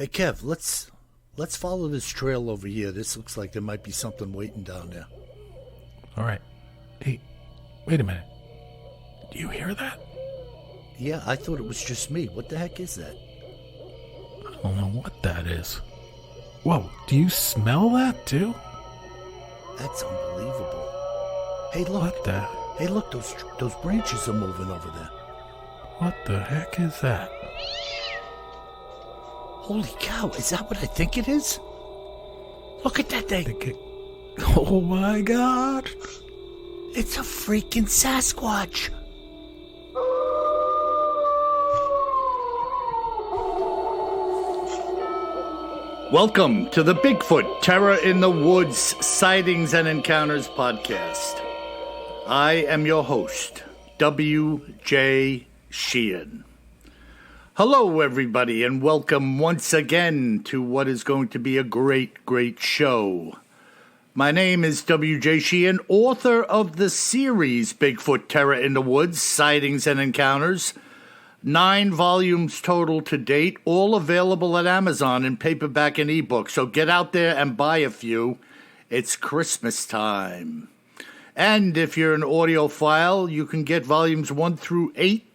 Hey Kev, let's follow this trail over here. This looks like there might be something waiting down there. All right. Hey, wait a minute. Do you hear that? Yeah, I thought it was just me. What the heck is that? I don't know what that is. Whoa, do you smell that too? That's unbelievable. Hey, look. What the? Hey, look, those branches are moving over there. What the heck is that? Holy cow, is that what I think it is? Look at that thing. Oh my God. It's a freaking Sasquatch. Welcome to the Bigfoot Terror in the Woods Sightings and Encounters podcast. I am your host, W.J. Sheehan. Hello, everybody, and welcome once again to what is going to be a great, great show. My name is W.J. Sheehan, author of the series Bigfoot Terror in the Woods Sightings and Encounters. 9 volumes total to date, all available at Amazon in paperback and ebook. So get out there and buy a few. It's Christmas time. And if you're an audiophile, you can get volumes 1 through 8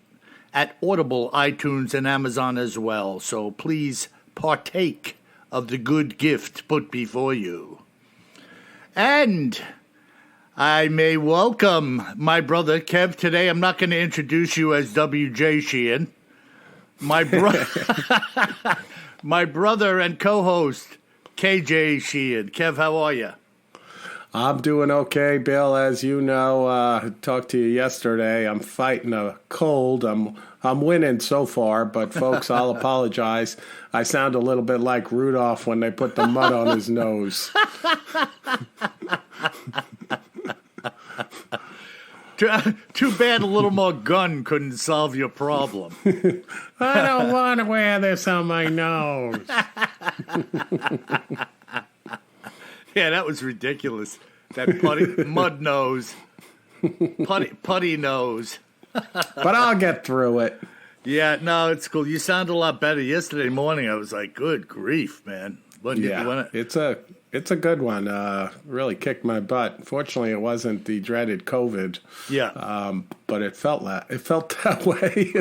at Audible, iTunes, and Amazon as well. So please partake of the good gift put before you. And I may welcome my brother, Kev. Today I'm not going to introduce you as W.J. Sheehan. My brother and co-host, K.J. Sheehan. Kev, how are you? I'm doing okay, Bill. As you know, I talked to you yesterday. I'm fighting a cold. I'm winning so far, but folks, I'll apologize. I sound a little bit like Rudolph when they put the mud on his nose. Too bad a little more gun couldn't solve your problem. I don't want to wear this on my nose. Yeah, that was ridiculous. That mud nose. Putty nose. But I'll get through it. Yeah, no, it's cool. You sound a lot better. Yesterday morning, I was like, good grief, man. It's a good one. Really kicked my butt. Fortunately, it wasn't the dreaded COVID. Yeah. But it felt that way.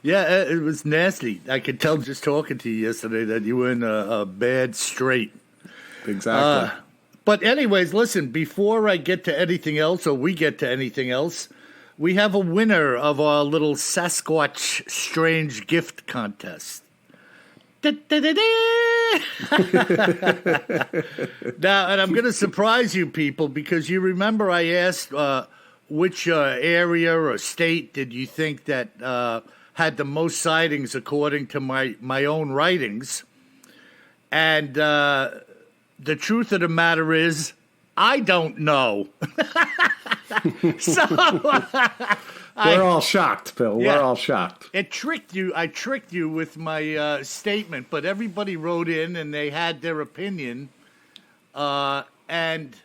Yeah, it was nasty. I could tell just talking to you yesterday that you were in a bad strait. Exactly. But anyways, listen, before I get to anything else, or we get to anything else, we have a winner of our little Sasquatch Strange Gift Contest. Now, and I'm going to surprise you people, because you remember I asked which area or state did you think that had the most sightings according to my own writings. And the truth of the matter is, I don't know. So we're all shocked, Bill. Yeah, we're all shocked. It tricked you. I tricked you with my statement, but everybody wrote in and they had their opinion. And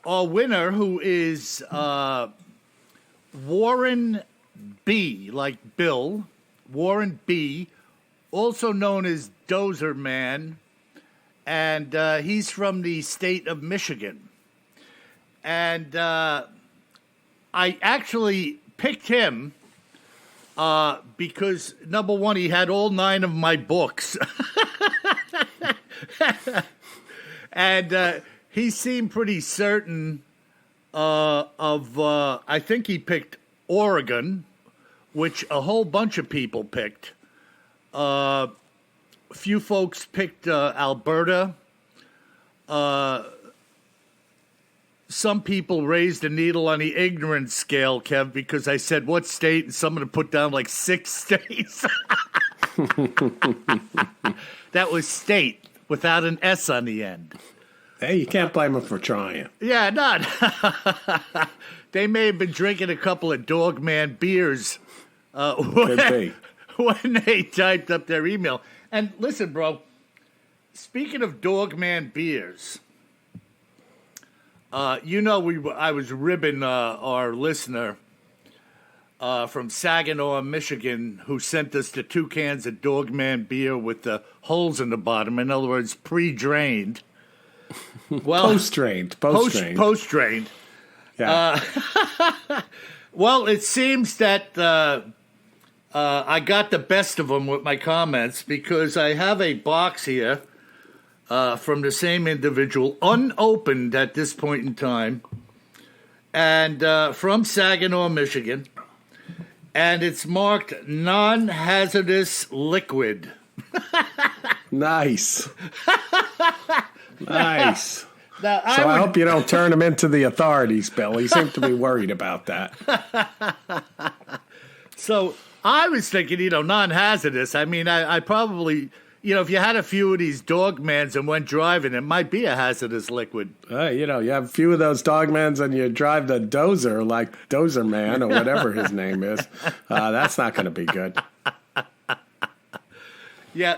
our winner, who is Warren B., like Bill, Warren B., also known as Dozer Man, and he's from the state of Michigan. And I actually picked him because, number one, he had all 9 of my books. And he seemed pretty certain I think he picked Oregon, which a whole bunch of people picked. A few folks picked Alberta. Some people raised a needle on the ignorance scale, Kev, because I said, what state? And someone put down like 6 states. That was state without an S on the end. Hey, you can't blame them for trying. Yeah, not. They may have been drinking a couple of Dogman beers Could be. when they typed up their email. And listen, bro, speaking of Dogman beers, I was ribbing our listener from Saginaw, Michigan, who sent us the 2 cans of Dogman beer with the holes in the bottom. In other words, pre-drained. Well, Post-drained. Post-drained. Yeah. Well, it seems that I got the best of them with my comments because I have a box here from the same individual, unopened at this point in time, and from Saginaw, Michigan, and it's marked non-hazardous liquid. Nice. Nice. Now, I hope you don't turn him into the authorities, Bill. You seem to be worried about that. So I was thinking, non-hazardous. I mean, I probably, if you had a few of these Dogmans and went driving, it might be a hazardous liquid. You have a few of those Dogmans and you drive the Dozer, like Dozer Man or whatever his name is. That's not going to be good. Yeah,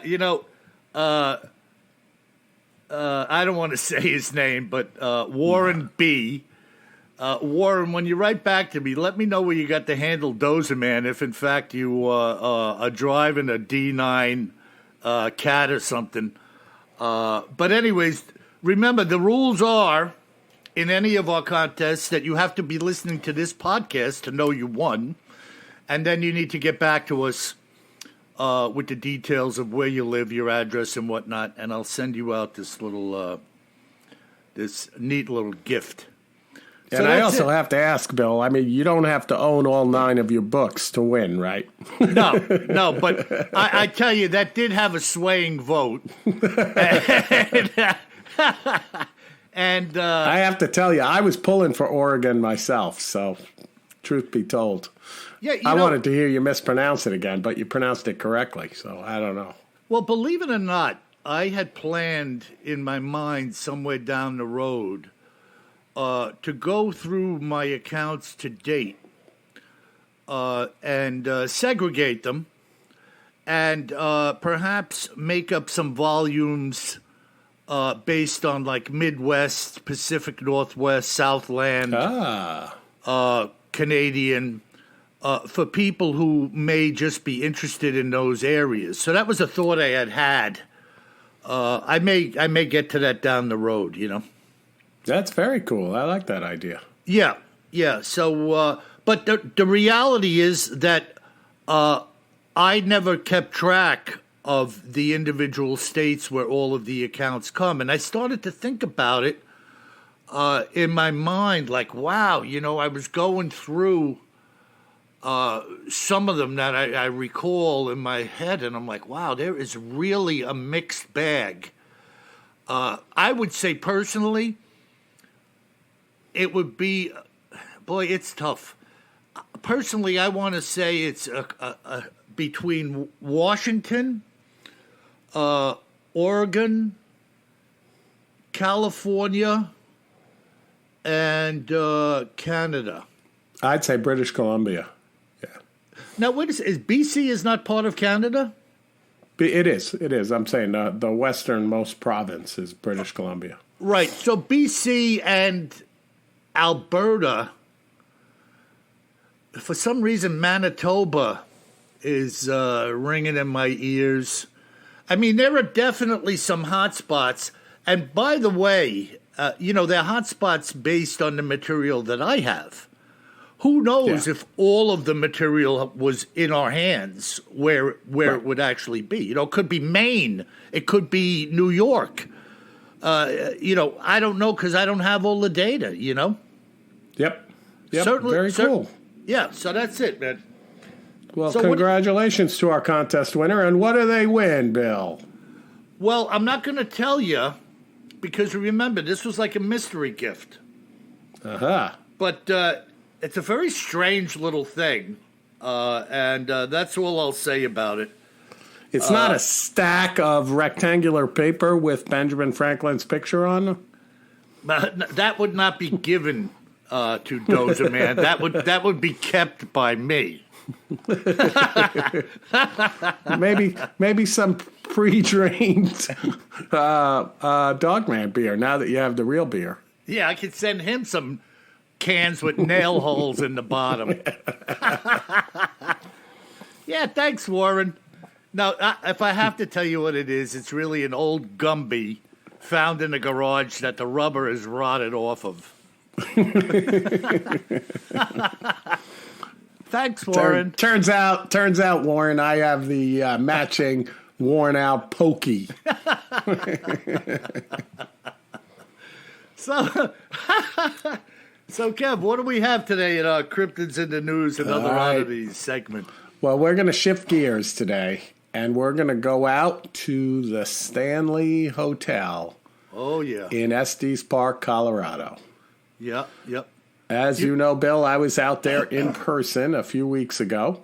I don't want to say his name, but Warren B. Warren, when you write back to me, let me know where you got the handle Dozer Man, if in fact you are driving a D9 Cat or something. But anyways, remember, the rules are, in any of our contests, that you have to be listening to this podcast to know you won. And then you need to get back to us with the details of where you live, your address, and whatnot, and I'll send you out this neat little gift. And So I that's also it. have to ask, Bill, I mean, you don't have to own all 9 of your books to win, right? No, but I tell you, that did have a swaying vote. And I have to tell you, I was pulling for Oregon myself, so truth be told. yeah, I wanted to hear you mispronounce it again, but you pronounced it correctly, so I don't know. Well, believe it or not, I had planned in my mind somewhere down the road to go through my accounts to date and segregate them and perhaps make up some volumes based on like Midwest, Pacific Northwest, Southland, Canadian, for people who may just be interested in those areas. So that was a thought I had. I may get to that down the road, That's very cool. I like that idea. Yeah. So, but the reality is that I never kept track of the individual states where all of the accounts come, and I started to think about it in my mind, like, wow, I was going through some of them that I recall in my head, and I'm like, wow, there is really a mixed bag. I would say personally, it would be, boy, it's tough. Personally, I want to say it's between Washington, Oregon, California, and Canada. I'd say British Columbia. Yeah. Now, is BC is not part of Canada? It is. I'm saying the westernmost province is British Columbia. Right. So BC and Alberta, for some reason, Manitoba is ringing in my ears. I mean, there are definitely some hot spots. And by the way, they're hot spots based on the material that I have. Who knows if all of the material was in our hands where it would actually be. It could be Maine. It could be New York. I don't know because I don't have all the data, Yep. Certainly, Very cool. Yeah, so that's it, man. Well, So congratulations to our contest winner. And what do they win, Bill? Well, I'm not going to tell you because remember, this was like a mystery gift. Uh-huh. But it's a very strange little thing, and that's all I'll say about it. It's not a stack of rectangular paper with Benjamin Franklin's picture on them? That would not be given to Dozer Man. That would be kept by me. Maybe some pre-drained Dogman beer now that you have the real beer. Yeah, I could send him some cans with nail holes in the bottom. Yeah, thanks, Warren. Now, if I have to tell you what it is, it's really an old Gumby found in a garage that the rubber is rotted off of. Thanks, Warren. Turns out, Warren, I have the matching worn out pokey. So, Kev, what do we have today in our Cryptids in the News and Other Oddities segment? Well, we're going to shift gears today, and we're going to go out to the Stanley Hotel. Oh, yeah. In Estes Park, Colorado. Yep. As you know, Bill, I was out there in person a few weeks ago,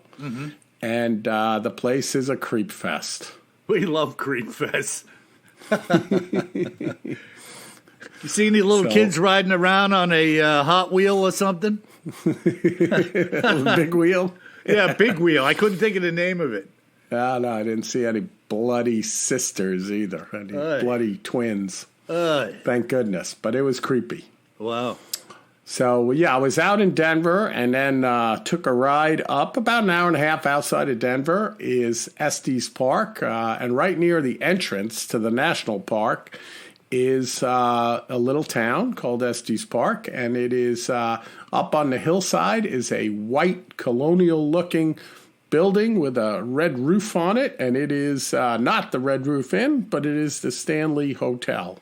and the place is a creep fest. We love creep fest. You see any little kids riding around on a Hot Wheel or something? Big wheel? Yeah, Big Wheel. I couldn't think of the name of it. No, I didn't see any bloody sisters either, any bloody twins. Thank goodness, but it was creepy. Wow. So, yeah, I was out in Denver and then took a ride up about an hour and a half outside of Denver is Estes Park. And right near the entrance to the national park is a little town called Estes Park. And it is up on the hillside is a white colonial-looking building with a red roof on it. And it is not the Red Roof Inn, but it is the Stanley Hotel.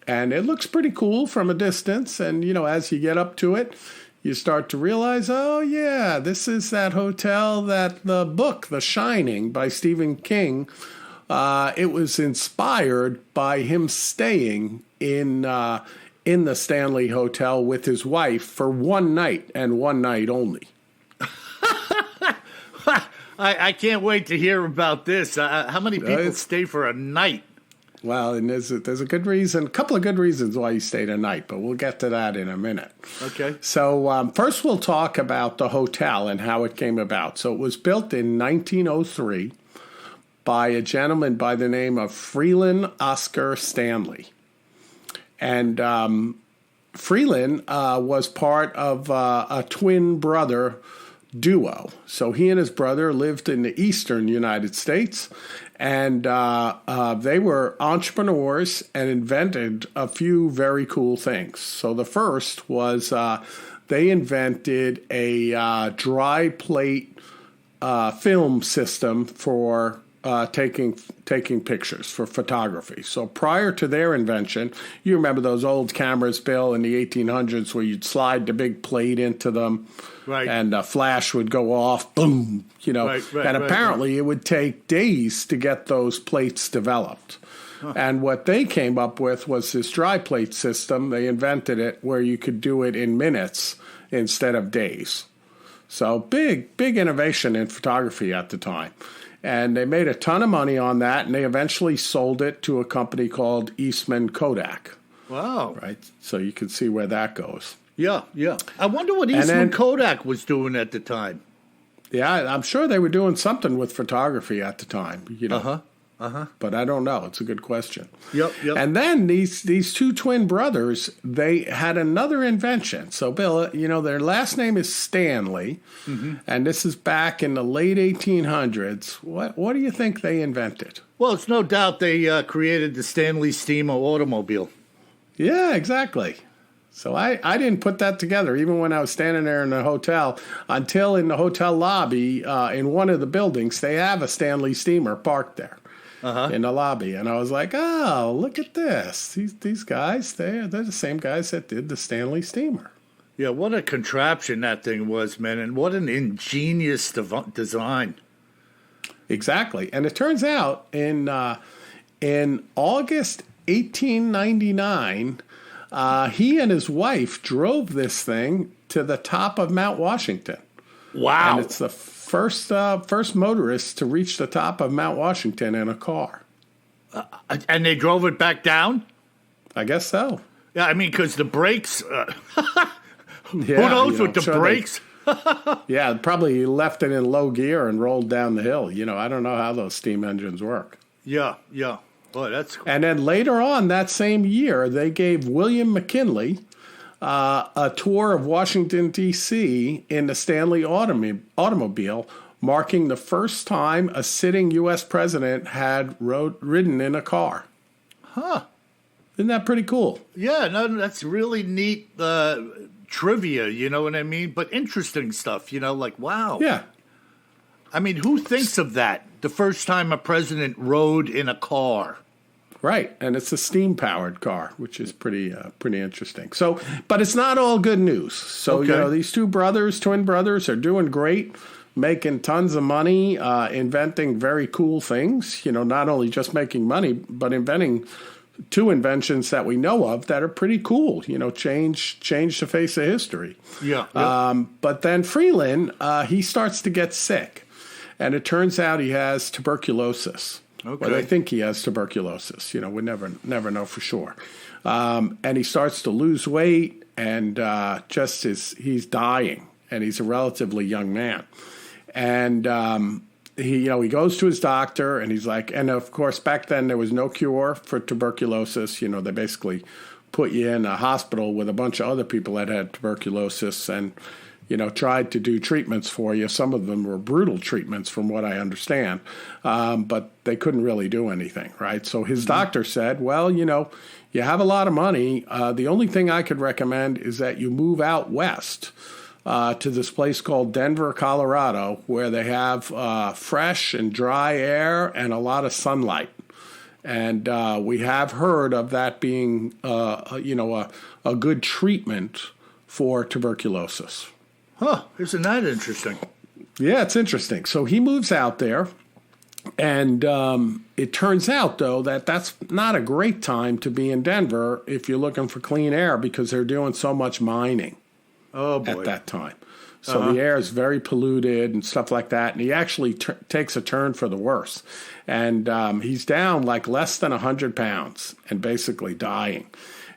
And it looks pretty cool from a distance. And, you know, as you get up to it, you start to realize, oh, yeah, this is that hotel that the book, The Shining by Stephen King, it was inspired by him staying in the Stanley Hotel with his wife for one night and one night only. I can't wait to hear about this. How many people stay for a night? Well, and there's a good reason, a couple of good reasons why he stayed a night, but we'll get to that in a minute. Okay. So first we'll talk about the hotel and how it came about. So it was built in 1903 by a gentleman by the name of Freeland Oscar Stanley. And Freeland was part of a twin brother duo. So he and his brother lived in the eastern United States, and they were entrepreneurs and invented a few very cool things. So the first was they invented a dry plate film system for taking pictures, for photography. So prior to their invention, you remember those old cameras, Bill, in the 1800s where you'd slide the big plate into them, right, and a flash would go off, boom, you know. Right, and apparently it would take days to get those plates developed. Huh. And what they came up with was this dry plate system. They invented it where you could do it in minutes instead of days. So big innovation in photography at the time. And they made a ton of money on that, and they eventually sold it to a company called Eastman Kodak. Wow. Right? So you can see where that goes. Yeah. I wonder what Eastman Kodak was doing at the time. Yeah, I'm sure they were doing something with photography at the time, you know. But I don't know. It's a good question. Yep. And then these two twin brothers, they had another invention. So, Bill, you know, their last name is Stanley, and this is back in the late 1800s. What do you think they invented? Well, it's no doubt they created the Stanley Steamer automobile. Yeah, exactly. So I didn't put that together, even when I was standing there in the hotel, until in the hotel lobby in one of the buildings, they have a Stanley Steamer parked there. In the lobby, and I was like, "Oh, look at this! These guys, they're the same guys that did the Stanley Steamer." Yeah, what a contraption that thing was, man, and what an ingenious design. Exactly, and it turns out in August 1899, he and his wife drove this thing to the top of Mount Washington. Wow! And it's the first motorist to reach the top of Mount Washington in a car. And they drove it back down? I guess so. Yeah, I mean, because the brakes... who knows with the brakes? Yeah, probably left it in low gear and rolled down the hill. You know, I don't know how those steam engines work. Yeah. Boy, that's cool. And then later on that same year, they gave William McKinley a tour of Washington, D.C. in the Stanley automobile, marking the first time a sitting U.S. president had ridden in a car. Huh. Isn't that pretty cool? Yeah, no, that's really neat trivia, you know what I mean? But interesting stuff, you know, like, wow. Yeah. I mean, who thinks of that? The first time a president rode in a car. Right, and it's a steam-powered car, which is pretty interesting. So, but it's not all good news. So, Okay. you know, these twin brothers, are doing great, making tons of money, inventing very cool things. You know, not only just making money, but inventing two inventions that we know of that are pretty cool. You know, change the face of history. Yeah. But then Freeland, he starts to get sick, and it turns out he has tuberculosis. Okay. Well, they think he has tuberculosis. You know, we never know for sure. And he starts to lose weight, and he's dying, and he's a relatively young man. And he goes to his doctor, and he's like, and of course back then there was no cure for tuberculosis. You know, they basically put you in a hospital with a bunch of other people that had tuberculosis, and you know, tried to do treatments for you. Some of them were brutal treatments, from what I understand, but they couldn't really do anything, right? So his doctor said, well, you know, you have a lot of money. The only thing I could recommend is that you move out west to this place called Denver, Colorado, where they have fresh and dry air and a lot of sunlight. And we have heard of that being, a good treatment for tuberculosis. Huh, isn't that interesting? Yeah, it's interesting. So he moves out there, and it turns out, though, that that's not a great time to be in Denver if you're looking for clean air, because they're doing so much mining at that time. So the air is very polluted and stuff like that, and he actually takes a turn for the worse. And he's down like less than 100 pounds and basically dying.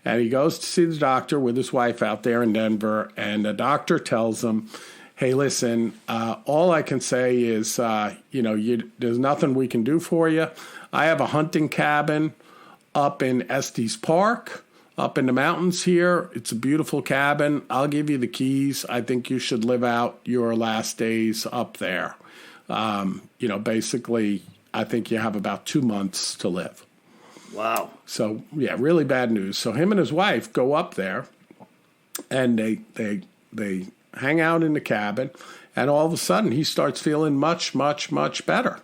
And he goes to see the doctor with his wife out there in Denver, and the doctor tells him, hey, listen, all I can say is, there's nothing we can do for you. I have a hunting cabin up in Estes Park, up in the mountains here. It's a beautiful cabin. I'll give you the keys. I think you should live out your last days up there. Basically, I think you have about 2 months to live. Wow. So, yeah, really bad news. So him and his wife go up there, and they hang out in the cabin, and all of a sudden he starts feeling much, much, much better.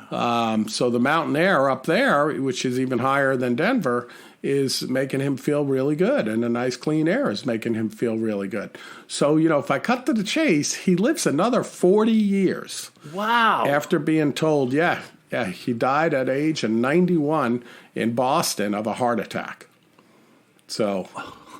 So the mountain air up there, which is even higher than Denver, is making him feel really good, and the nice clean air is making him feel really good. So, you know, if I cut to the chase, he lives another 40 years. Wow. After being told, he died at age of 91 in Boston of a heart attack. So,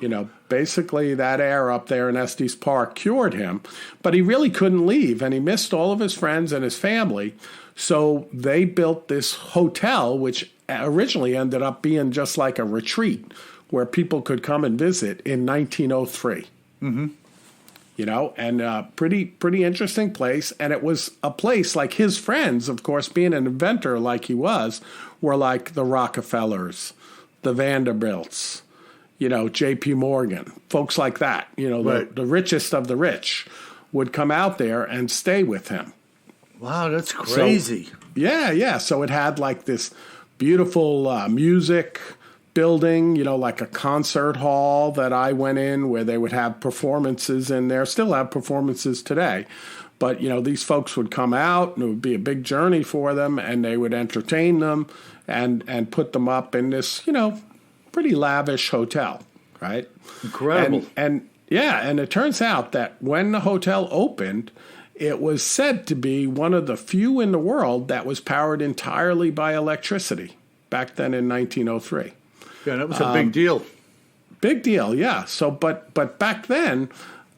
you know, basically that air up there in Estes Park cured him, but he really couldn't leave, and he missed all of his friends and his family. So they built this hotel, which originally ended up being just like a retreat where people could come and visit in 1903. Mm-hmm. You know, and pretty interesting place. And it was a place like his friends, of course, being an inventor like he was, were like the Rockefellers, the Vanderbilts, you know, J.P. Morgan, folks like that. You know, right. the richest of the rich would come out there and stay with him. Wow, that's crazy. So, yeah. So it had like this beautiful music building, you know, like a concert hall that I went in where they would have performances in there, still have performances today. But, you know, these folks would come out, and it would be a big journey for them, and they would entertain them and put them up in this, you know, pretty lavish hotel, right? Incredible. And it turns out that when the hotel opened, it was said to be one of the few in the world that was powered entirely by electricity back then in 1903. Yeah, that was a big deal. Big deal, yeah. So, but back then,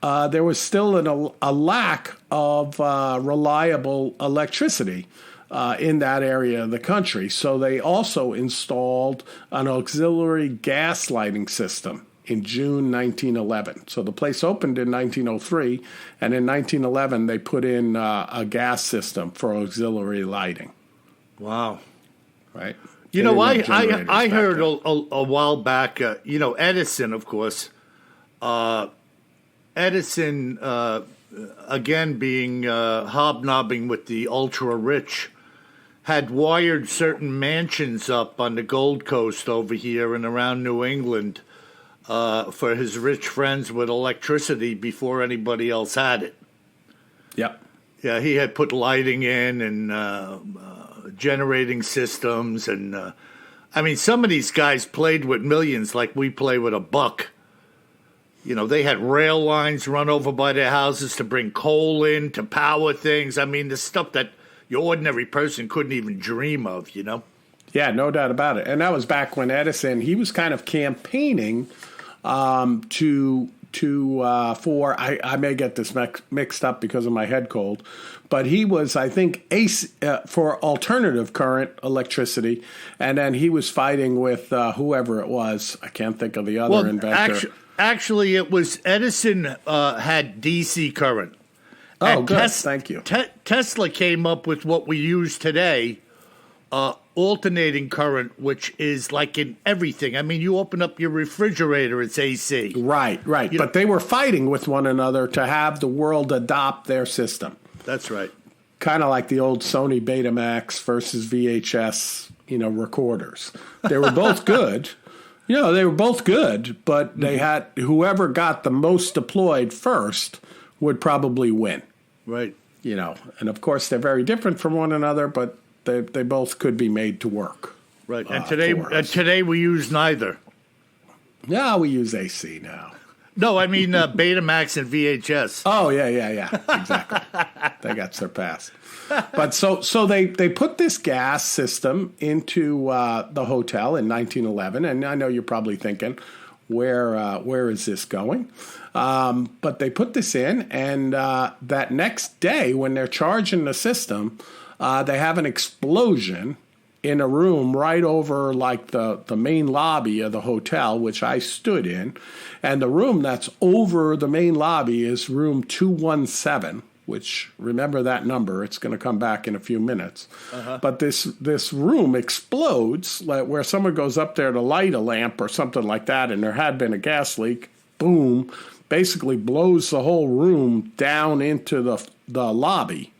there was still a lack of reliable electricity in that area of the country. So they also installed an auxiliary gas lighting system in June 1911. So the place opened in 1903, and in 1911 they put in a gas system for auxiliary lighting. Wow. Right. You know, I heard a while back, Edison, of course, Edison, again being hobnobbing with the ultra-rich, had wired certain mansions up on the Gold Coast over here and around New England for his rich friends with electricity before anybody else had it. Yep. Yeah, he had put lighting in and generating systems. And, I mean, some of these guys played with millions like we play with a buck. You know, they had rail lines run over by their houses to bring coal in, to power things. I mean, the stuff that your ordinary person couldn't even dream of, you know? Yeah, no doubt about it. And that was back when Edison, he was kind of campaigning for I may get this mixed up because of my head cold, but he was, I think, for alternative current electricity, and then he was fighting with whoever it was. I can't think of the other inventor. Actually, it was Edison had DC current. Oh, and good. Thank you. Tesla came up with what we use today, alternating current, which is like in everything. I mean, you open up your refrigerator, it's AC. Right. But they were fighting with one another to have the world adopt their system. That's right. Kind of like the old Sony Betamax versus VHS, recorders. They were both good. They were both good, but they had whoever got the most deployed first would probably win. Right. And of course they're very different from one another, but they both could be made to work. Right. And today we use neither. No, we use AC now. No, I mean Betamax and VHS. Oh, yeah. Exactly. They got surpassed. But so they put this gas system into the hotel in 1911, and I know you're probably thinking, where is this going? But they put this in, and that next day when they're charging the system, they have an explosion in a room right over like the main lobby of the hotel, which I stood in. And the room that's over the main lobby is room 217, which, remember that number, it's going to come back in a few minutes. Uh-huh. But this room explodes, like where someone goes up there to light a lamp or something like that, and there had been a gas leak, boom, basically blows the whole room down into the lobby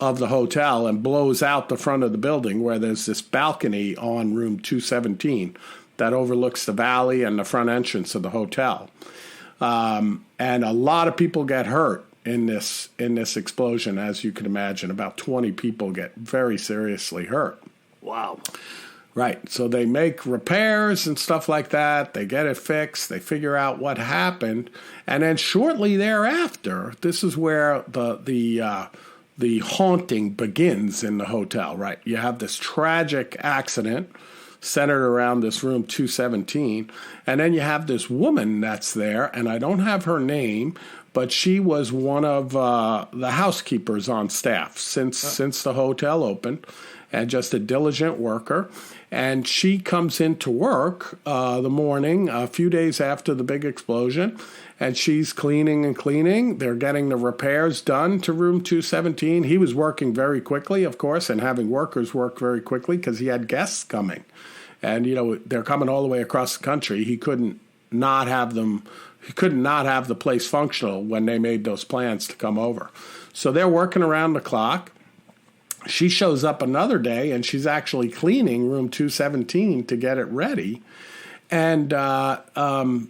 of the hotel and blows out the front of the building where there's this balcony on room 217 that overlooks the valley and the front entrance of the hotel. And a lot of people get hurt in this explosion, as you can imagine. About 20 people get very seriously hurt. Wow. Right. So they make repairs and stuff like that. They get it fixed. They figure out what happened. And then shortly thereafter, this is where the haunting begins in the hotel, right? You have this tragic accident centered around this room 217, and then you have this woman that's there, and I don't have her name, but she was one of the housekeepers on staff since the hotel opened, and just a diligent worker. And she comes into work the morning, a few days after the big explosion, and she's cleaning and cleaning. They're getting the repairs done to room 217. He was working very quickly, of course, and having workers work very quickly because he had guests coming. And, they're coming all the way across the country. He couldn't not have them. He could not have the place functional when they made those plans to come over. So they're working around the clock. She shows up another day, and she's actually cleaning room 217 to get it ready. And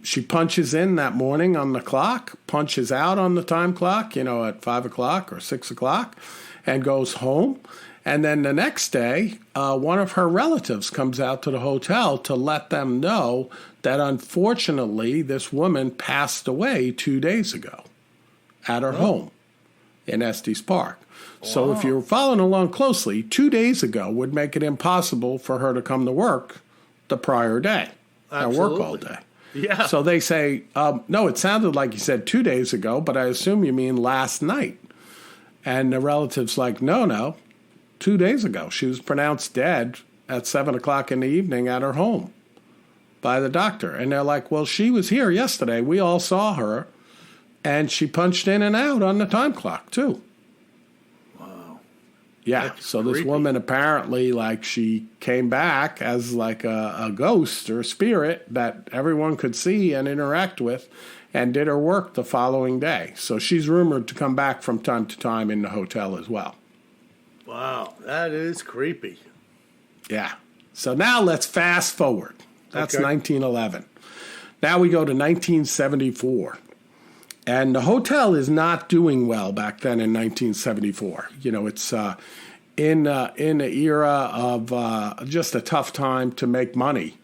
she punches in that morning on the clock, punches out on the time clock, at 5 o'clock or 6 o'clock, and goes home. And then the next day, one of her relatives comes out to the hotel to let them know that, unfortunately, this woman passed away 2 days ago at her home in Estes Park. Wow. So if you're following along closely, 2 days ago would make it impossible for her to come to work the prior day. And work all day. Yeah. So they say, no, it sounded like you said 2 days ago, but I assume you mean last night. And the relative's like, no, 2 days ago. She was pronounced dead at 7 o'clock in the evening at her home by the doctor. And they're like, well, she was here yesterday. We all saw her. And she punched in and out on the time clock, too. Wow. Yeah, so this woman apparently, like, she came back as like a ghost or a spirit that everyone could see and interact with, and did her work the following day. So she's rumored to come back from time to time in the hotel as well. Wow, that is creepy. Yeah. So now let's fast forward. That's Okay. 1911. Now we go to 1974. And the hotel is not doing well back then in 1974. You know, it's in an era of just a tough time to make money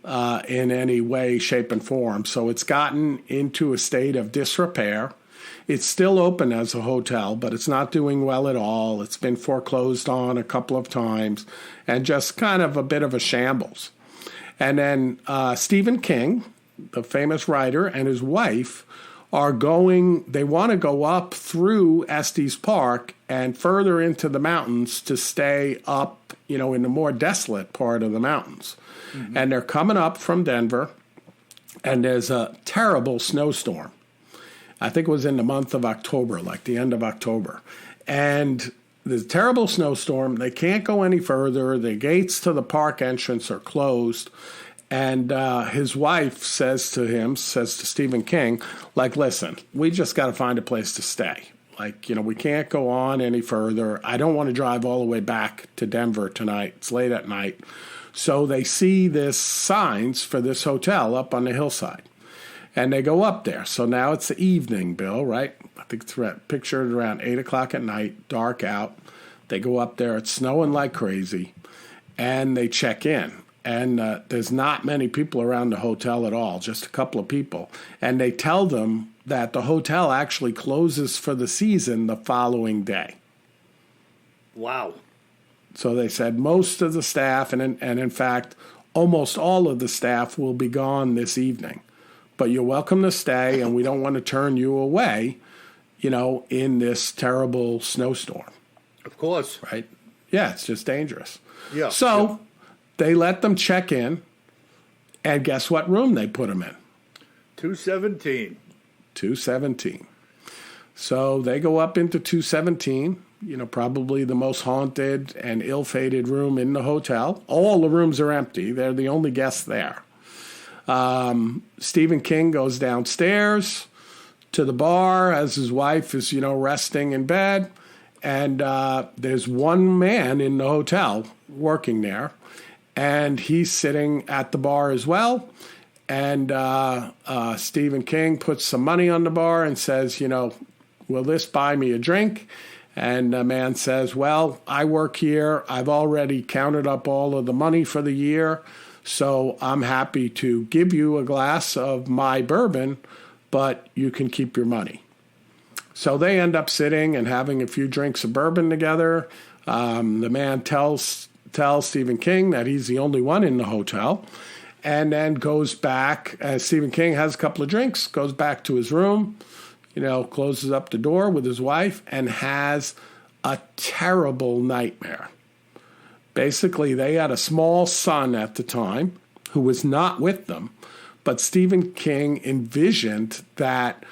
in any way, shape, and form. So it's gotten into a state of disrepair. It's still open as a hotel, but it's not doing well at all. It's been foreclosed on a couple of times and just kind of a bit of a shambles. And then Stephen King, the famous writer, and his wife they want to go up through Estes Park and further into the mountains to stay up, you know, in the more desolate part of the mountains. Mm-hmm. And they're coming up from Denver, and there's a terrible snowstorm. I think it was in the month of October, like the end of October. And there's a terrible snowstorm. They can't go any further. The gates to the park entrance are closed. And his wife says to Stephen King, like, listen, we just got to find a place to stay. Like, you know, we can't go on any further. I don't want to drive all the way back to Denver tonight. It's late at night. So they see this signs for this hotel up on the hillside. And they go up there. So now it's the evening, Bill, right? I think it's pictured around 8 o'clock at night, dark out. They go up there. It's snowing like crazy. And they check in. And there's not many people around the hotel at all, just a couple of people. And they tell them that the hotel actually closes for the season the following day. Wow. So they said most of the staff, and in fact, almost all of the staff will be gone this evening. But you're welcome to stay, and we don't want to turn you away, you know, in this terrible snowstorm. Of course. Right? Yeah, it's just dangerous. Yeah. So they let them check in, and guess what room they put them in? 217. 217. So they go up into 217, you know, probably the most haunted and ill-fated room in the hotel. All the rooms are empty. They're the only guests there. Stephen King goes downstairs to the bar as his wife is, you know, resting in bed. And there's one man in the hotel working there. And he's sitting at the bar as well. And Stephen King puts some money on the bar and says, you know, will this buy me a drink? And the man says, well, I work here. I've already counted up all of the money for the year. So I'm happy to give you a glass of my bourbon, but you can keep your money. So they end up sitting and having a few drinks of bourbon together. The man tells Stephen King that he's the only one in the hotel, and then goes back, as Stephen King has a couple of drinks, goes back to his room, you know, closes up the door with his wife, and has a terrible nightmare. Basically, they had a small son at the time who was not with them, but Stephen King envisioned that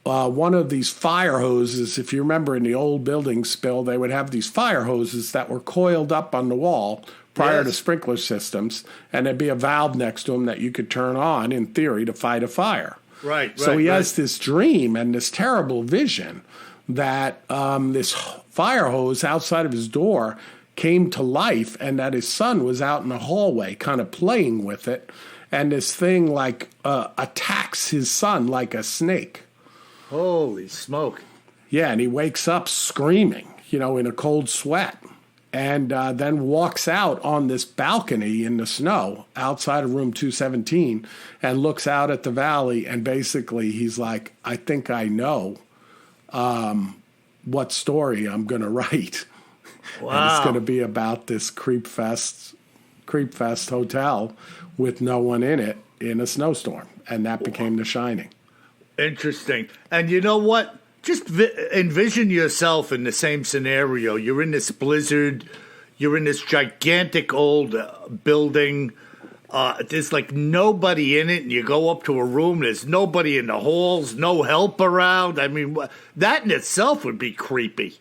one of these fire hoses, if you remember in the old building spill, they would have these fire hoses that were coiled up on the wall prior to sprinkler systems, and there'd be a valve next to them that you could turn on, in theory, to fight a fire. Right. So he has this dream and this terrible vision that this fire hose outside of his door came to life, and that his son was out in the hallway kind of playing with it, and this thing like attacks his son like a snake. Holy smoke. Yeah, and he wakes up screaming, you know, in a cold sweat, and then walks out on this balcony in the snow outside of room 217 and looks out at the valley, and basically he's like, I think I know what story I'm going to write. Wow. And it's going to be about this creep fest hotel with no one in it in a snowstorm, and that became The Shining. Interesting. And you know what? Just envision yourself in the same scenario. You're in this blizzard. You're in this gigantic old building. There's like nobody in it, and you go up to a room. There's nobody in the halls, no help around. I mean, that in itself would be creepy.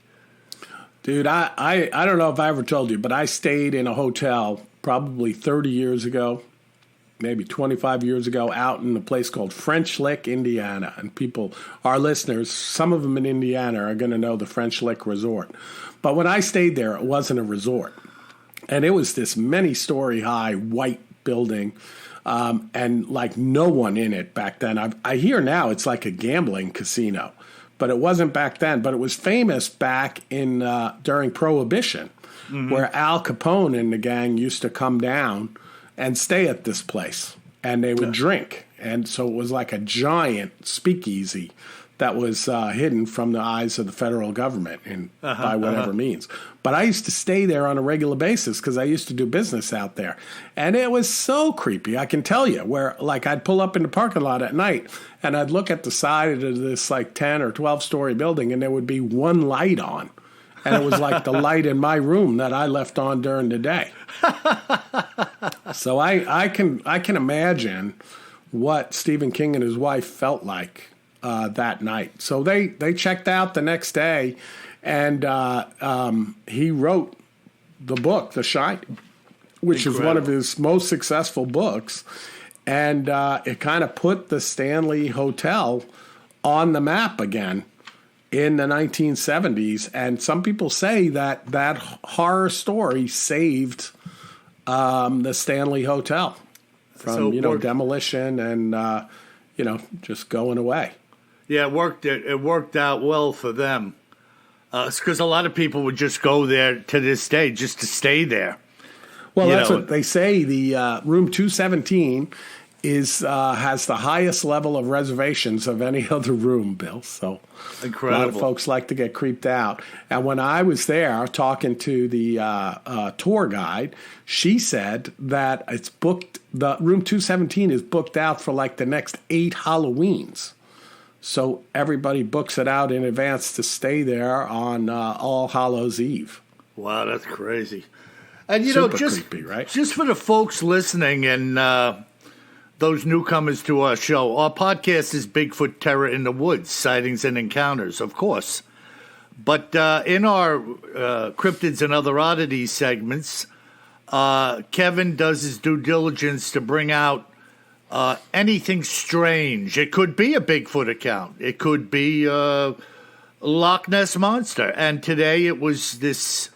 Dude, I don't know if I ever told you, but I stayed in a hotel probably 30 years ago, maybe 25 years ago, out in a place called French Lick, Indiana. And people, our listeners, some of them in Indiana are going to know the French Lick Resort. But when I stayed there, it wasn't a resort. And it was this many-story high white building, and like no one in it back then. I hear now it's like a gambling casino, but it wasn't back then. But it was famous back in during Prohibition, where Al Capone and the gang used to come down and stay at this place, and they would drink. And so it was like a giant speakeasy that was hidden from the eyes of the federal government by whatever means. But I used to stay there on a regular basis because I used to do business out there. And it was so creepy, I can tell you, where like I'd pull up in the parking lot at night and I'd look at the side of this like 10 or 12-story building and there would be one light on. And it was like the light in my room that I left on during the day. So I can imagine what Stephen King and his wife felt like that night. So they checked out the next day, and he wrote the book, The Shining, which is one of his most successful books. And it kind of put the Stanley Hotel on the map again in the 1970s. And some people say that that horror story saved the Stanley Hotel from, demolition and, just going away. Yeah, it worked out well for them. It's because a lot of people would just go there to this day just to stay there. Well, that's what they say. The room 217 has the highest level of reservations of any other room, Bill. So incredible. A lot of folks like to get creeped out. And when I was there talking to the tour guide, she said that it's booked. The room 217 is booked out for like the next 8 Halloweens. So everybody books it out in advance to stay there on All Hallows Eve. Wow, that's crazy. And Super creepy, right? Just for the folks listening and those newcomers to our show, our podcast is Bigfoot Terror in the Woods, Sightings and Encounters, of course. But in our Cryptids and Other Oddities segments, Kevin does his due diligence to bring out anything strange. It could be a Bigfoot account. It could be a Loch Ness Monster. And today it was this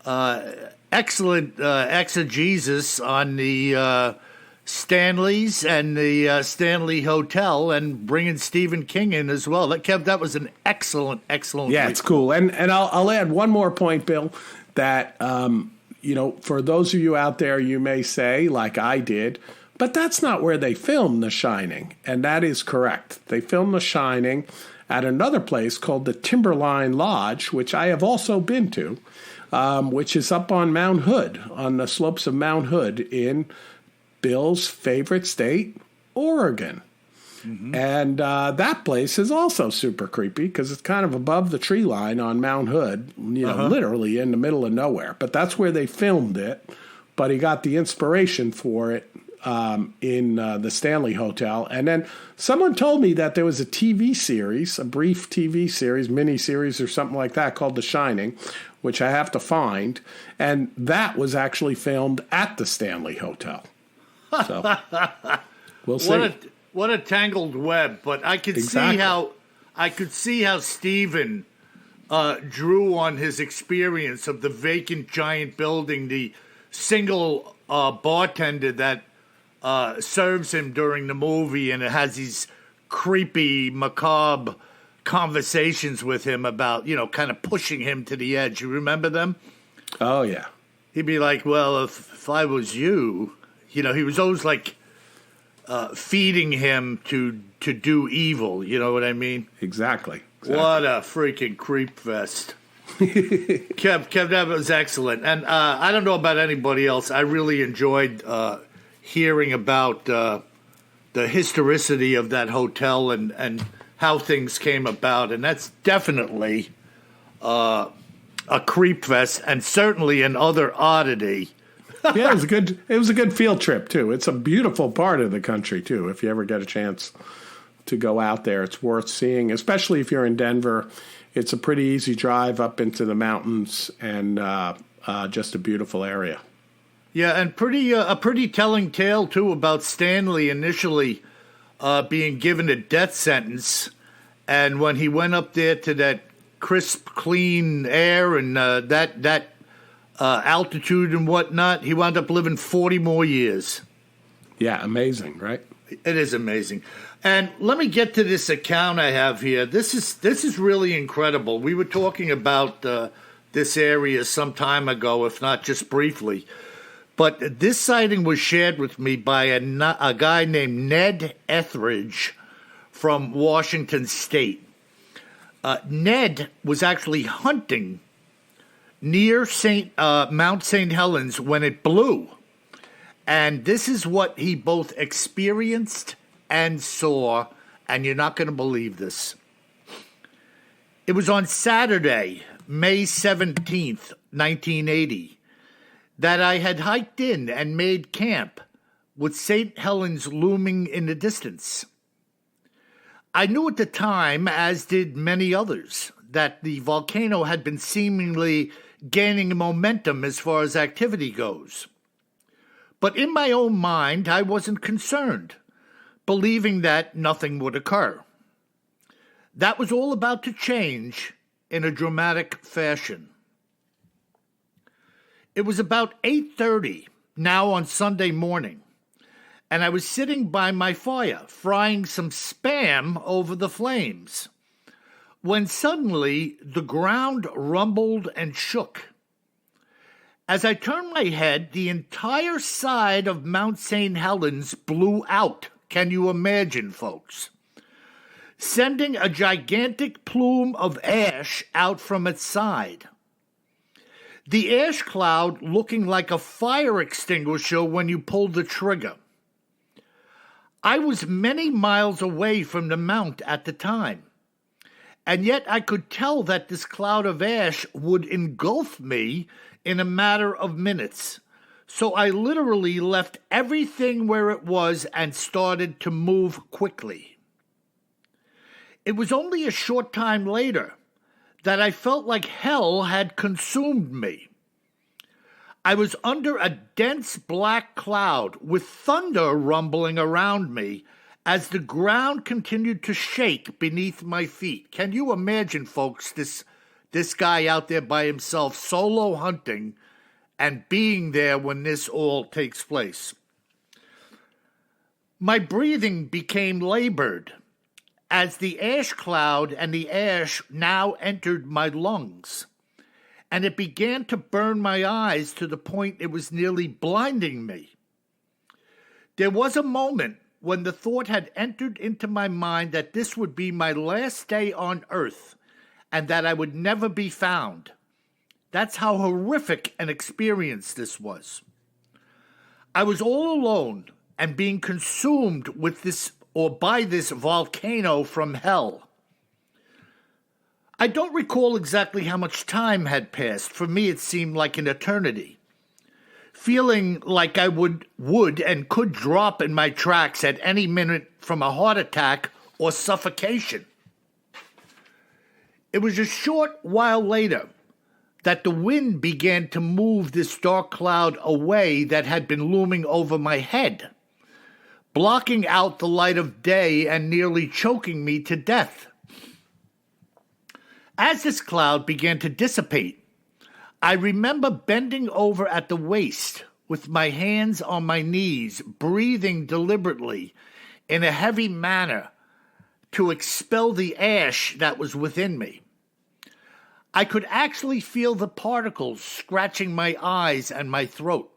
excellent exegesis on the Stanleys and the Stanley Hotel, and bringing Stephen King in as well. That was an excellent Yeah, week. It's cool. And I'll add one more point, Bill, that, for those of you out there, you may say, like I did, but that's not where they filmed The Shining. And that is correct. They filmed The Shining at another place called the Timberline Lodge, which I have also been to, which is up on Mount Hood, on the slopes of Mount Hood in Bill's favorite state, Oregon. Mm-hmm. And that place is also super creepy because it's kind of above the tree line on Mount Hood, literally in the middle of nowhere. But that's where they filmed it. But he got the inspiration for it in the Stanley Hotel. And then someone told me that there was a TV series, a brief TV series, mini-series or something like that called The Shining, which I have to find. And that was actually filmed at the Stanley Hotel. So we'll see. What a tangled web! But I could see how Stephen drew on his experience of the vacant giant building, the single bartender that serves him during the movie, and it has these creepy, macabre conversations with him about kind of pushing him to the edge. You remember them? Oh yeah. He'd be like, "Well, if I was you." He was always like feeding him to do evil. You know what I mean? Exactly. What a freaking creep fest. Kev, that was excellent. And I don't know about anybody else. I really enjoyed hearing about the historicity of that hotel and how things came about. And that's definitely a creep fest, and certainly an other oddity. Yeah, it was a good field trip too. It's a beautiful part of the country too. If you ever get a chance to go out there, it's worth seeing, especially if you're in Denver it's a pretty easy drive up into the mountains and just a beautiful area. Yeah, and a pretty telling tale, too, about Stanley initially being given a death sentence. And when he went up there to that crisp, clean air and that altitude and whatnot, he wound up living 40 more years. Yeah, amazing, right? It is amazing. And let me get to this account I have here. This is really incredible. We were talking about this area some time ago, if not just briefly. But this sighting was shared with me by a guy named Ned Etheridge from Washington State. Ned was actually hunting near Mount St. Helens when it blew. And this is what he both experienced and saw, and you're not going to believe this. It was on Saturday, May 17th, 1980, that I had hiked in and made camp with St. Helens looming in the distance. I knew at the time, as did many others, that the volcano had been seemingly gaining momentum as far as activity goes. But in my own mind, I wasn't concerned, believing that nothing would occur. That was all about to change in a dramatic fashion. It was about 8:30, now on Sunday morning, and I was sitting by my fire, frying some Spam over the flames, when suddenly the ground rumbled and shook. As I turned my head, the entire side of Mount St. Helens blew out. Can you imagine, folks? Sending a gigantic plume of ash out from its side. The ash cloud looking like a fire extinguisher when you pulled the trigger. I was many miles away from the mount at the time, and yet I could tell that this cloud of ash would engulf me in a matter of minutes. So I literally left everything where it was and started to move quickly. It was only a short time later that I felt like hell had consumed me. I was under a dense black cloud with thunder rumbling around me as the ground continued to shake beneath my feet. Can you imagine, folks, this guy out there by himself, solo hunting, and being there when this all takes place? My breathing became labored as the ash cloud and the ash now entered my lungs, and it began to burn my eyes to the point it was nearly blinding me. There was a moment when the thought had entered into my mind that this would be my last day on earth and that I would never be found. That's how horrific an experience this was. I was all alone and being consumed with this or by this volcano from hell. I don't recall exactly how much time had passed. For me, it seemed like an eternity. Feeling like I would and could drop in my tracks at any minute from a heart attack or suffocation. It was a short while later that the wind began to move this dark cloud away that had been looming over my head, blocking out the light of day and nearly choking me to death. As this cloud began to dissipate, I remember bending over at the waist with my hands on my knees, breathing deliberately in a heavy manner to expel the ash that was within me. I could actually feel the particles scratching my eyes and my throat.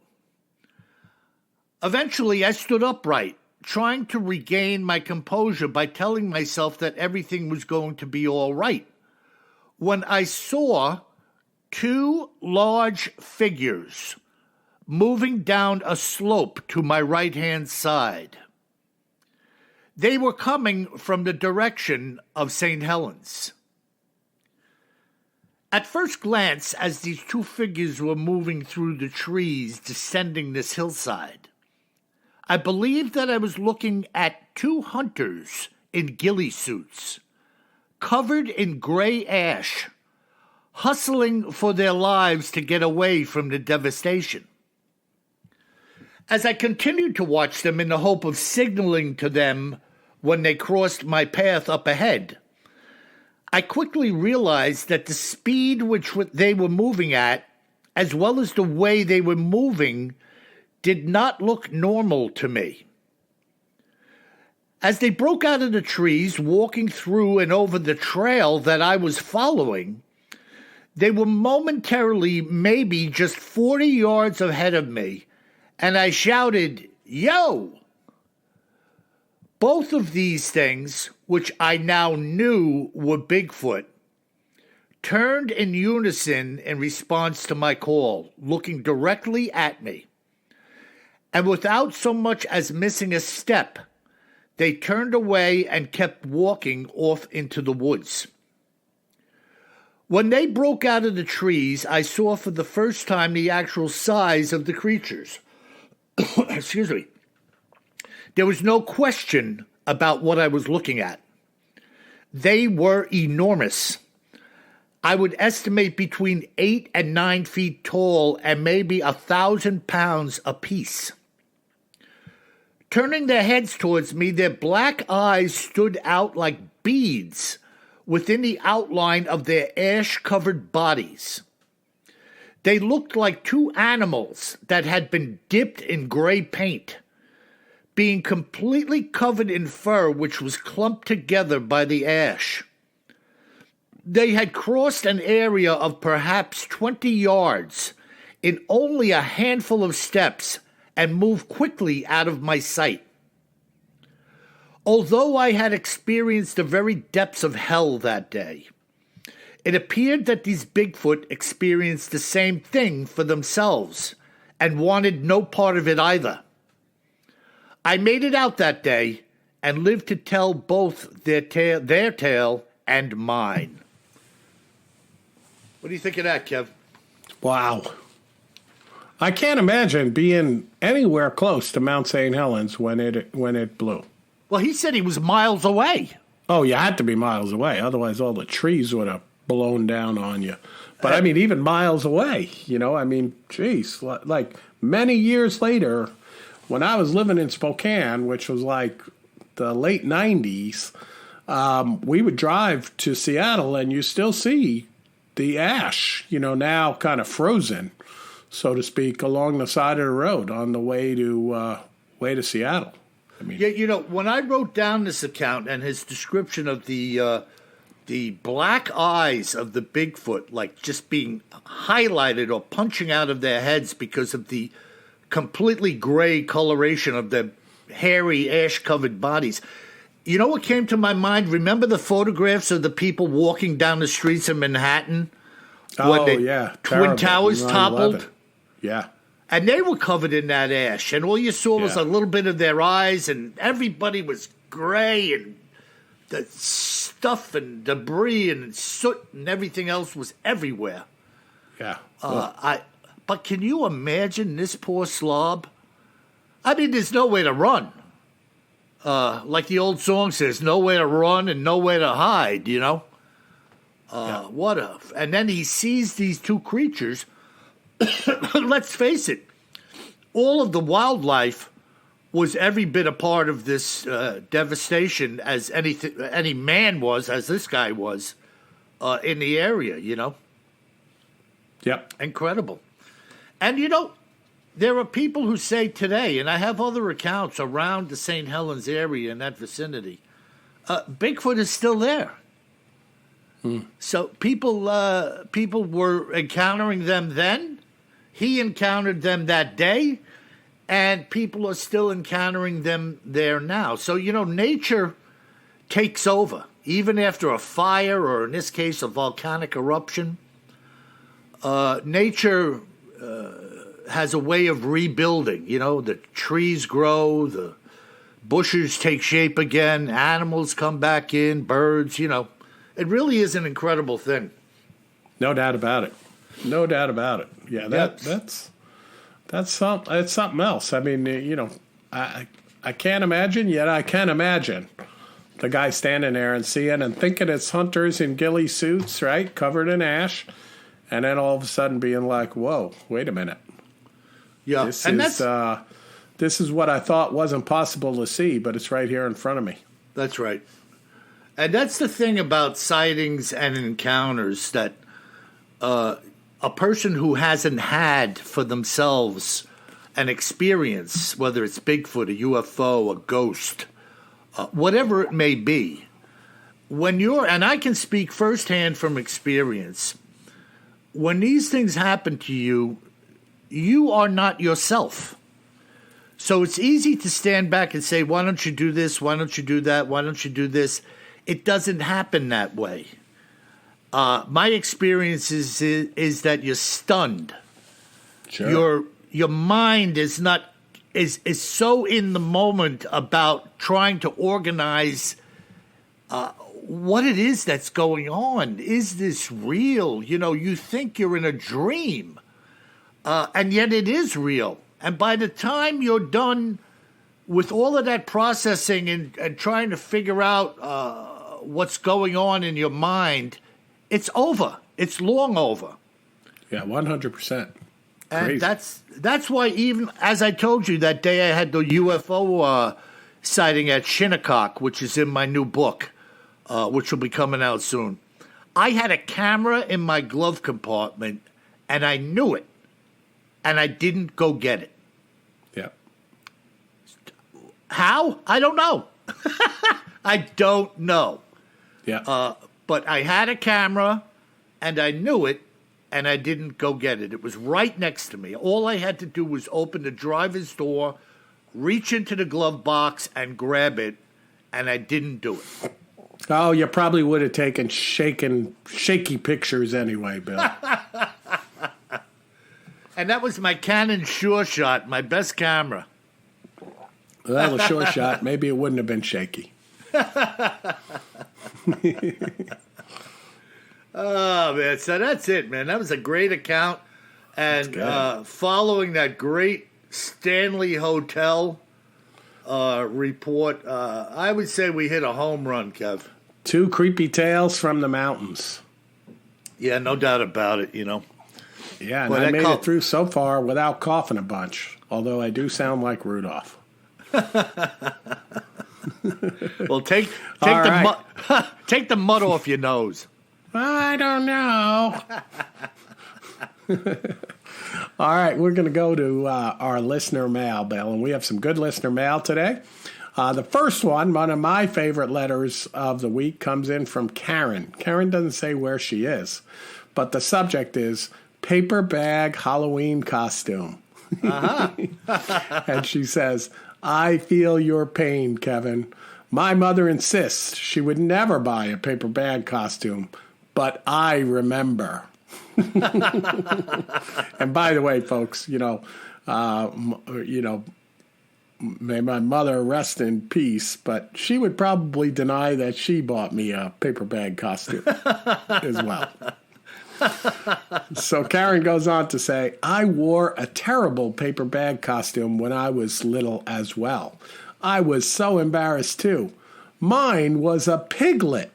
Eventually, I stood upright, trying to regain my composure by telling myself that everything was going to be all right, when I saw two large figures moving down a slope to my right-hand side. They were coming from the direction of St. Helens. At first glance, as these two figures were moving through the trees descending this hillside, I believed that I was looking at two hunters in ghillie suits, covered in gray ash, hustling for their lives to get away from the devastation. As I continued to watch them in the hope of signaling to them when they crossed my path up ahead, I quickly realized that the speed which they were moving at, as well as the way they were moving, did not look normal to me. As they broke out of the trees, walking through and over the trail that I was following, they were momentarily maybe just 40 yards ahead of me, and I shouted, "Yo!" Both of these things, which I now knew were Bigfoot, turned in unison in response to my call, looking directly at me. And without so much as missing a step, they turned away and kept walking off into the woods. When they broke out of the trees, I saw for the first time the actual size of the creatures. Excuse me. There was no question about what I was looking at. They were enormous. I would estimate between 8 and 9 feet tall and maybe 1,000 pounds apiece. Turning their heads towards me, their black eyes stood out like beads within the outline of their ash-covered bodies. They looked like two animals that had been dipped in gray paint, being completely covered in fur which was clumped together by the ash. They had crossed an area of perhaps 20 yards in only a handful of steps and moved quickly out of my sight. Although I had experienced the very depths of hell that day, it appeared that these Bigfoot experienced the same thing for themselves and wanted no part of it either. I made it out that day and lived to tell both their tale and mine. What do you think of that, Kev? Wow. I can't imagine being anywhere close to Mount St. Helens when it blew. Well, he said he was miles away. Oh, you had to be miles away. Otherwise, all the trees would have blown down on you. But, I mean, even miles away, geez, like many years later, when I was living in Spokane, which was like the late 90s, we would drive to Seattle and you still see the ash, now kind of frozen, so to speak, along the side of the road on the way to Seattle. Yeah, when I wrote down this account and his description of the black eyes of the Bigfoot, like just being highlighted or punching out of their heads because of the completely gray coloration of their hairy, ash-covered bodies. You know what came to my mind? Remember the photographs of the people walking down the streets of Manhattan? Yeah. Twin Towers toppled? Yeah. And they were covered in that ash, and all you saw was a little bit of their eyes, and everybody was gray, and the stuff and debris and soot and everything else was everywhere. Yeah. But can you imagine this poor slob? I mean, there's nowhere to run. Like the old song says, nowhere to run and nowhere to hide, And then he sees these two creatures. Let's face it, all of the wildlife was every bit a part of this devastation as any man was, as this guy was, in the area, Yep. Incredible. And, there are people who say today, and I have other accounts around the St. Helens area in that vicinity, Bigfoot is still there. So people were encountering them then. He encountered them that day, and people are still encountering them there now. So, nature takes over. Even after a fire, or in this case, a volcanic eruption, nature has a way of rebuilding. The trees grow, the bushes take shape again, animals come back in, birds, It really is an incredible thing. No doubt about it. No doubt about it. Yeah, that's something else. I mean, I can't imagine, yet I can imagine the guy standing there and see it and thinking it's hunters in ghillie suits, right, covered in ash, and then all of a sudden being like, "Whoa, wait a minute! Yeah, This is what I thought wasn't possible to see, but it's right here in front of me." That's right. And that's the thing about sightings and encounters, that a person who hasn't had for themselves an experience, whether it's Bigfoot, a UFO, a ghost, whatever it may be, and I can speak firsthand from experience, when these things happen to you, you are not yourself. So it's easy to stand back and say, why don't you do this? Why don't you do that? Why don't you do this? It doesn't happen that way. My experience is that you're stunned. Sure. Your mind is so in the moment about trying to organize what it is that's going on. Is this real? You think you're in a dream, and yet it is real. And by the time you're done with all of that processing and trying to figure out what's going on in your mind, it's over. It's long over. Yeah, 100%. And that's why, even as I told you that day, I had the UFO sighting at Shinnecock, which is in my new book, which will be coming out soon. I had a camera in my glove compartment, and I knew it, and I didn't go get it. Yeah. How? I don't know. I don't know. Yeah. But I had a camera, and I knew it, and I didn't go get it. It was right next to me. All I had to do was open the driver's door, reach into the glove box, and grab it, and I didn't do it. Oh, you probably would have taken shaky pictures anyway, Bill. And that was my Canon Sure Shot, my best camera. Well, that was a short shot. Maybe it wouldn't have been shaky. Oh, man. So that's it, man. That was a great account. And following that great Stanley Hotel report, I would say we hit a home run, Kev. 2 creepy tales from the mountains. Yeah, no doubt about it, Yeah, and I made it through so far without coughing a bunch, although I do sound like Rudolph. Well, take the mud off your nose. I don't know. All right, we're going to go to our listener mail, Bill, and we have some good listener mail today. The first one of my favorite letters of the week, comes in from Karen. Karen doesn't say where she is, but the subject is paper bag Halloween costume. Uh-huh. And she says, I feel your pain, Kevin. My mother insists she would never buy a paper bag costume, but I remember. And by the way, folks, may my mother rest in peace, but she would probably deny that she bought me a paper bag costume as well. So Karen goes on to say, I wore a terrible paper bag costume when I was little as well. I was so embarrassed too. Mine was a piglet.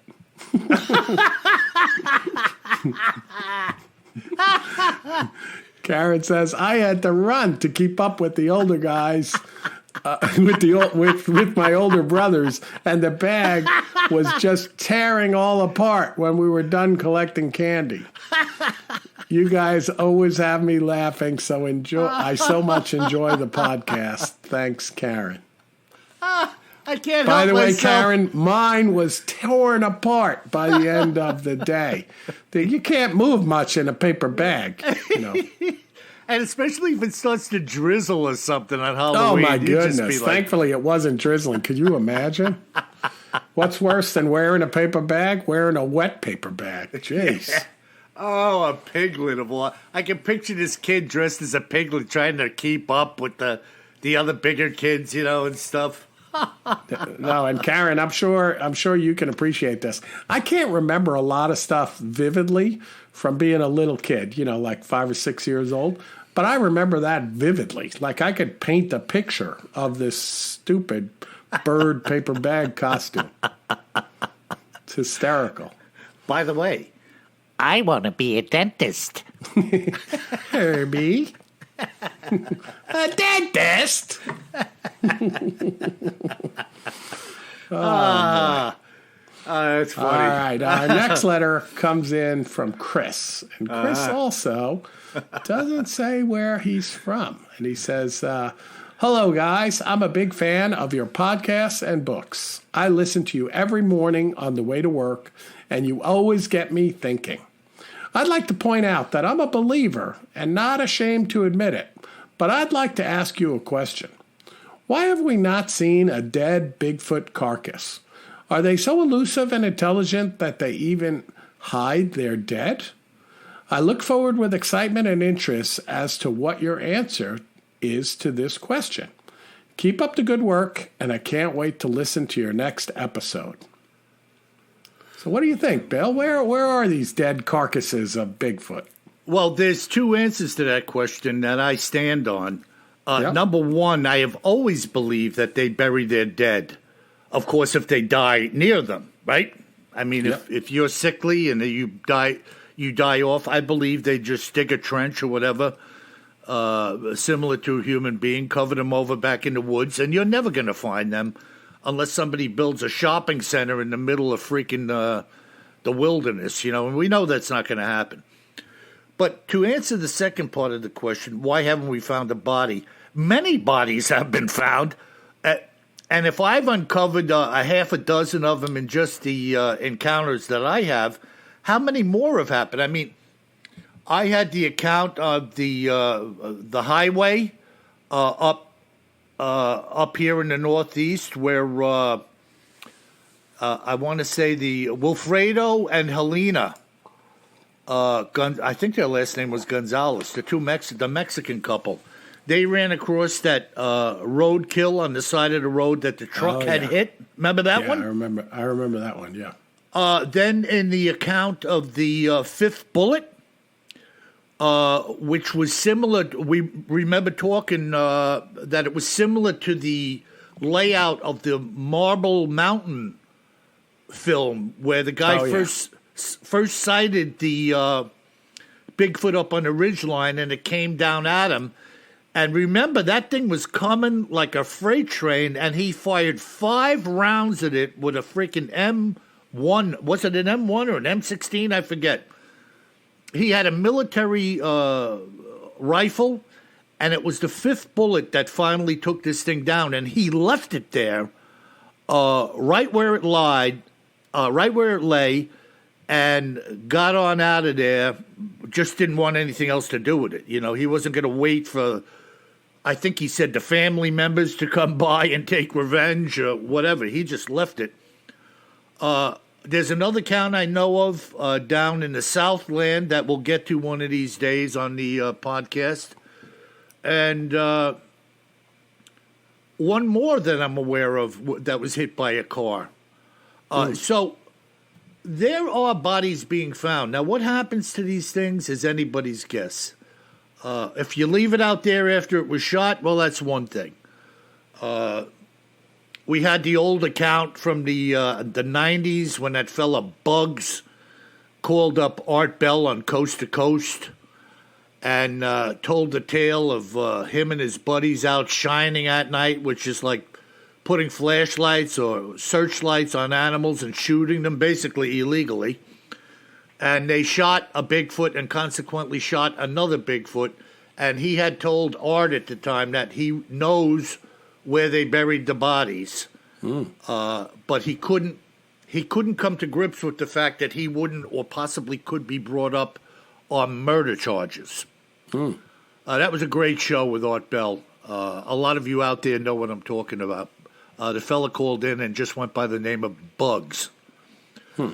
Karen says, I had to run to keep up with the older guys, with my older brothers, and the bag was just tearing all apart when we were done collecting candy. You guys always have me laughing, so I so much enjoy the podcast. Thanks, Karen. I can't By help the way, myself. Karen, mine was torn apart by the end of the day. You can't move much in a paper bag, And especially if it starts to drizzle or something on Oh, Halloween. my you'd just goodness. be like, Thankfully, it wasn't drizzling. Could you imagine? What's worse than wearing a paper bag? Wearing a wet paper bag. Jeez. oh, a piglet of all. I can picture this kid dressed as a piglet trying to keep up with the other bigger kids, and stuff. No, and Karen, I'm sure you can appreciate this. I can't remember a lot of stuff vividly from being a little kid, like 5 or 6 years old. But I remember that vividly. Like I could paint a picture of this stupid bird paper bag costume. hysterical. By the way, I want to be a dentist. Herbie. A dentist? That's funny. All right, our next letter comes in from Chris. And Chris also doesn't say where he's from. And he says, hello, guys. I'm a big fan of your podcasts and books. I listen to you every morning on the way to work, and you always get me thinking. I'd like to point out that I'm a believer and not ashamed to admit it, but I'd like to ask you a question. Why have we not seen a dead Bigfoot carcass? Are they so elusive and intelligent that they even hide their dead? I look forward with excitement and interest as to what your answer is to this question. Keep up the good work, and I can't wait to listen to your next episode. So what do you think, Bill? Where are these dead carcasses of Bigfoot? Well, there's two answers to that question that I stand on. Yep. Number one, I have always believed that they bury their dead. Of course, if they die near them, right? I mean, if you're sickly and you die off, I believe they just dig a trench or whatever, similar to a human being, cover them over back in the woods, and you're never going to find them unless somebody builds a shopping center in the middle of freaking the wilderness, and we know that's not going to happen. But to answer the second part of the question, why haven't we found a body? Many bodies have been found. And if I've uncovered a half a dozen of them in just the encounters that I have, how many more have happened? I mean, I had the account of the highway up here in the Northeast where I want to say the Wilfredo and Helena, I think their last name was Gonzalez, the Mexican couple. They ran across that roadkill on the side of the road that the truck had hit. Remember that one? I remember that one, yeah. Then in the account of the fifth bullet, which was similar, we remember talking that it was similar to the layout of the Marble Mountain film where the guy first sighted the Bigfoot up on the ridgeline and it came down at him. And remember, that thing was coming like a freight train, and he fired 5 rounds at it with a freaking M1. Was it an M1 or an M16? I forget. He had a military rifle, and it was the 5th bullet that finally took this thing down. And he left it there, right where it lay, and got on out of there. Just didn't want anything else to do with it. He wasn't going to wait for, I think he said, the family members to come by and take revenge or whatever. He just left it. There's another count I know of down in the Southland that we'll get to one of these days on the podcast. And one more that I'm aware of that was hit by a car. So there are bodies being found. Now, what happens to these things is anybody's guess. If you leave it out there after it was shot, well, that's one thing. We had the old account from the 90s when that fella Bugs called up Art Bell on Coast to Coast and told the tale of him and his buddies out shining at night, which is like putting flashlights or searchlights on animals and shooting them, basically illegally. And they shot a Bigfoot and consequently shot another Bigfoot. And he had told Art at the time that he knows where they buried the bodies. But he couldn't come to grips with the fact that he wouldn't or possibly could be brought up on murder charges. That was a great show with Art Bell. A lot of you out there know what I'm talking about. The fella called in and just went by the name of Bugs.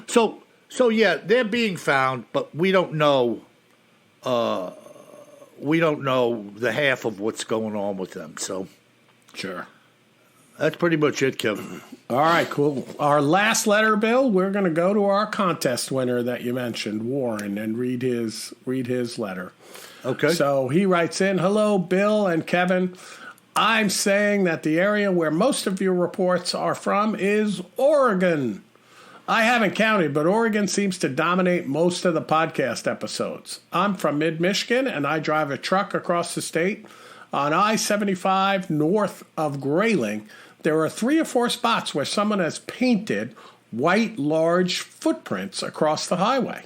So yeah, they're being found, but we don't know. We don't know the half of what's going on with them. So, sure, that's pretty much it, Kevin. All right, cool. Our last letter, Bill. We're going to go to our contest winner that you mentioned, Warren, and read his letter. Okay. So he writes in, "Hello, Bill and Kevin. I'm saying that the area where most of your reports are from is Oregon. I haven't counted, but Oregon seems to dominate most of the podcast episodes. I'm from mid-Michigan, and I drive a truck across the state. On I-75 north of Grayling, there are 3 or 4 spots where someone has painted white, large footprints across the highway.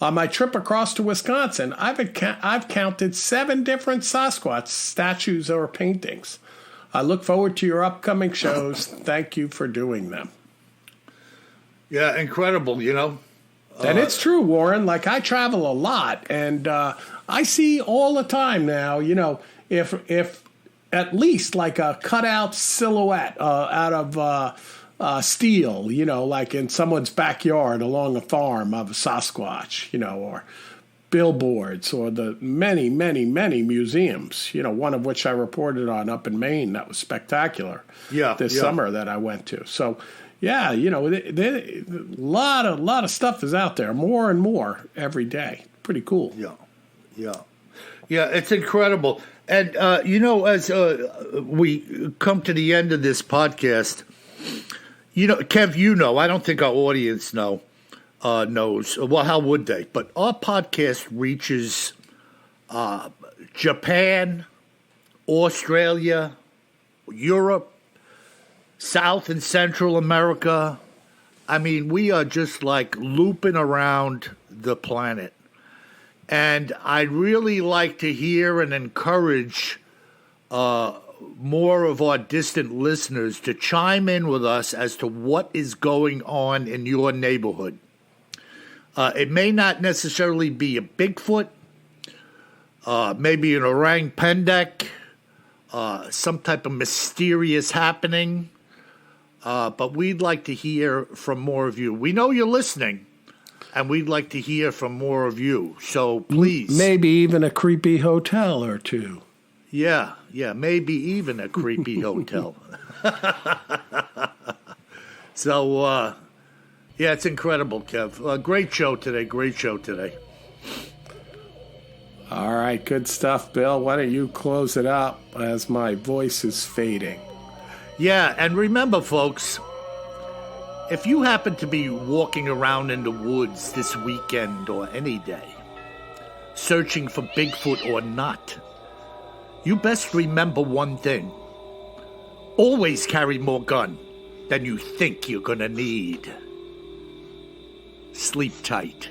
On my trip across to Wisconsin, I've counted 7 different Sasquatch statues or paintings. I look forward to your upcoming shows. Thank you for doing them. Yeah, incredible, you know. And it's true, Warren. Like, I travel a lot, and I see all the time now, you know, if at least like a cutout silhouette out of steel, you know, like in someone's backyard along a farm of a Sasquatch, you know, or billboards, or the many, many, many museums, you know, one of which I reported on up in Maine. That was spectacular this summer that I went to. So, yeah, you know, a lot of stuff is out there, more and more every day. Pretty cool. Yeah, it's incredible. And, you know, as we come to the end of this podcast, you know, Kev, you know, I don't think our audience knows. Well, how would they? But our podcast reaches Japan, Australia, Europe, South and Central America. I mean, we are just like looping around the planet. And I'd really like to hear and encourage more of our distant listeners to chime in with us as to what is going on in your neighborhood. It may not necessarily be a Bigfoot, maybe an orang pendek, some type of mysterious happening. But we'd like to hear from more of you. We know you're listening, and we'd like to hear from more of you. So please. Maybe even a creepy hotel or two. Yeah, maybe even a creepy hotel. So, yeah, it's incredible, Kev. Great show today. All right, good stuff, Bill. Why don't you close it up as my voice is fading? Yeah, and remember, folks, if you happen to be walking around in the woods this weekend or any day, searching for Bigfoot or not, you best remember one thing. Always carry more gun than you think you're gonna need. Sleep tight.